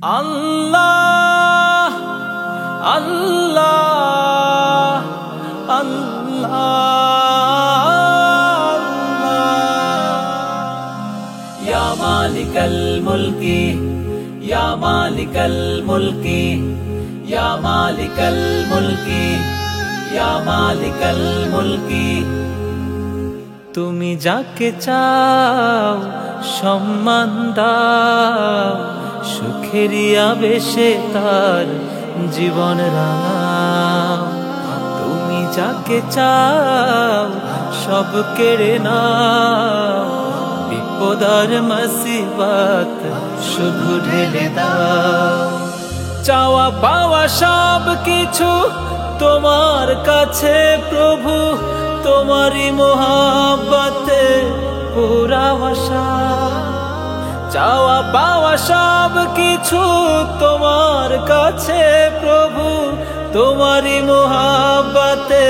আল্লাহ আল্লাহ আল্লাহ ইয়া মালিকাল মুলকি ইয়া মালিকাল মুলকি ইয়া মালিকাল মুলকি ইয়া মালিকাল মুলকি তুমি যাকে চাও সম্মান দাও সুখেরই আবেশে তার জীবন রাঙাও তুমি যাকে চাও সব কেড়ে নাও বিপদার মুসিবত শুধু ঢেলে দাও চাওয়া পাওয়া সব কিছু তোমার কাছে প্রভু তোমারই মোহাব্বতে পুরা আশা চাওয়া পাওয়া সব কিছু তোমার কাছে প্রভু তোমারই মোহাব্বতে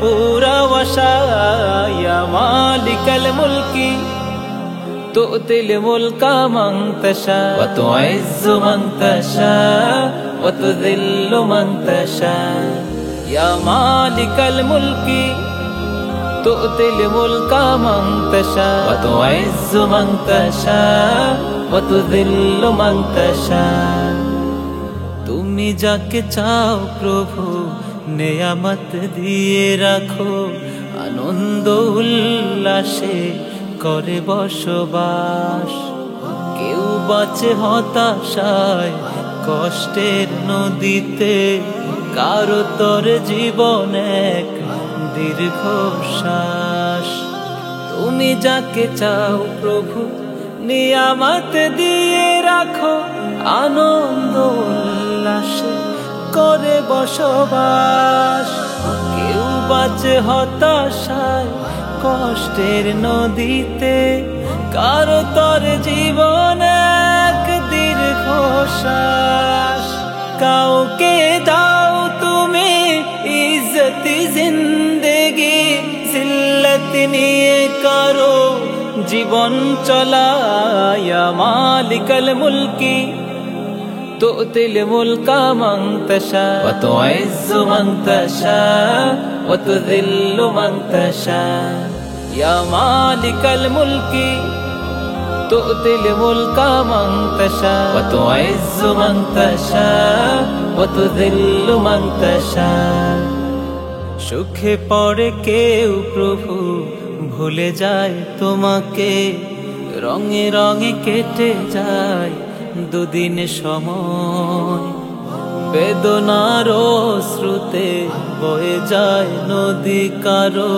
পুরা আশা ইয়া মালিকাল মুলকি তু'তিল মুলকা মান তাশা ওয়া তু'ইজ্জু মান তাশা ওয়া তুযিল্লু মান তাশা ইয়া মালিকাল মুলকি তু'তিল মুলকা মান তাশা ওয়া তু'ইজ্জু মান তাশা ওয়া তুযিল্লু মান তাশা তুমি যাকে চাও প্রভু নেয়ামত দিয়ে রাখো আনন্দ উল্লাসে করে বসবাস কেউ বাঁচে হতাশায় কষ্টের নদীতে কারো তোর জীবন এক দীর্ঘশ্বাস তুমি যাকে চাও প্রভু নিয়ামত দিয়ে রাখো আনন্দ উল্লাসে করে বসবাস কেউ বাঁচে হতাশায় কষ্টের নদীতে কারো তোর জীবন এক দীর্ঘশ্বাস কাউকে দাও তুমি ইজ্জতি জিন্দেগি জিল্লত নিয়ে কারো জীবন চলা ইয়া মালিকাল মুলকি তু'তিল মুলকা মান তাশা ওয়া তু'ইজ্জু মান তাশা ওয়া তুযিল্লু মান তাশা ইয়া মালিকাল মুলকি তু'তিল মুলকা মান তাশা ওয়া তু'ইজ্জু মান তাশা ওয়া তুযিল্লু মান তাশা সুখে পড়ে কেউ প্রভু ভুলে যায় তোমাকে রঙে রঙে কেটে যায় দুদিন সময় বেদনার অশ্রুতে বয়ে যায় নদী কারো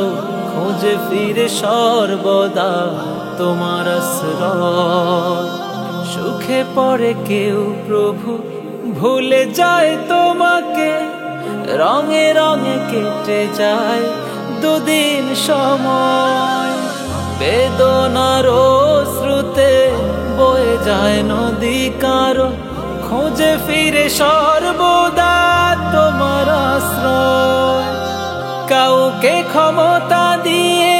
খোঁজে ফিরে সর্বদা তোমার আশ্রয় সুখে পড়ে কেউ প্রভু ভুলে যায় তোমাকে রঙে রঙে কেটে যায় দুদিন সময় বেদনার অশ্রুতে বয়ে যায় নদী কারো খোঁজে ফিরে সর্বদা তোমার আশ্রয় কাউকে ক্ষমতা দিয়ে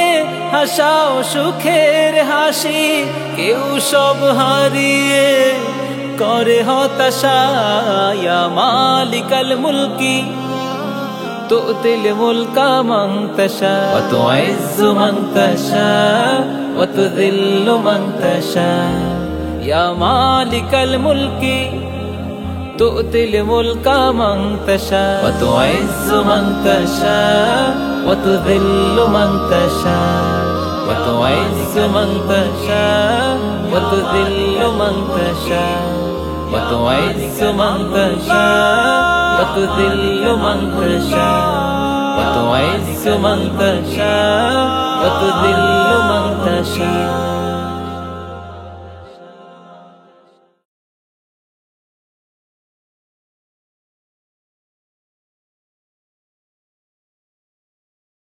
হাসাও সুখের হাসি কেউ সব হারিয়ে করে হতাশা ইয়া মালিকাল মুলকি তু'তিল মুলকা মান তাশা ওয়া তু'ইজ্জু মান তাশা ওয়া তুযিল্লু মান তাশা ইয়া মালিকাল মুলকি তু'তিল মুলকা মান তাশা ওয়া তু'ইজ্জু মান তাশা ওয়া তুযিল্লু মান তাশা ওয়া তু'ইজ্জু মান তাশা ওয়া তুযিল্লু মান তাশা ওয়া তু'ইজ্জু মান তাশা ওয়া তুযিল্লু মান তাশা ওয়া তু'ইজ্জু মান তাশা ওয়া তুযিল্লু মান তাশা